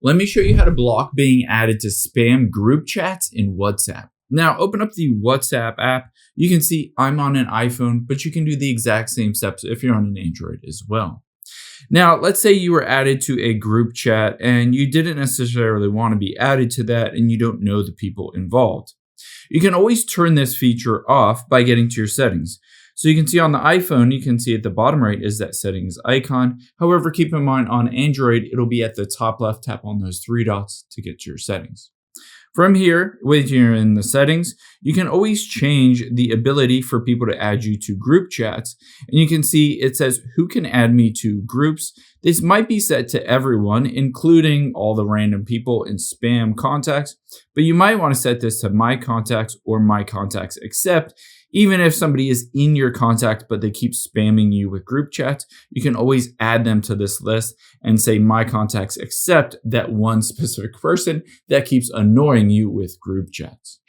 Let me show you how to block being added to spam group chats in WhatsApp. Now, open up the WhatsApp app. You can see I'm on an iPhone, but you can do the exact same steps if you're on an Android as well. Now, let's say you were added to a group chat and you didn't necessarily want to be added to that and you don't know the people involved. You can always turn this feature off by getting to your settings. So you can see on the iPhone, you can see at the bottom right is that settings icon. However, keep in mind on Android, it'll be at the top left. Tap on those three dots to get to your settings. From here, when you're in the settings, you can always change the ability for people to add you to group chats. And you can see it says who can add me to groups. This might be set to everyone, including all the random people in spam contacts, but you might want to set this to my contacts or my contacts accept. Even if somebody is in your contact, but they keep spamming you with group chats, you can always add them to this list and say my contacts accept that one specific person that keeps annoying you with group chats.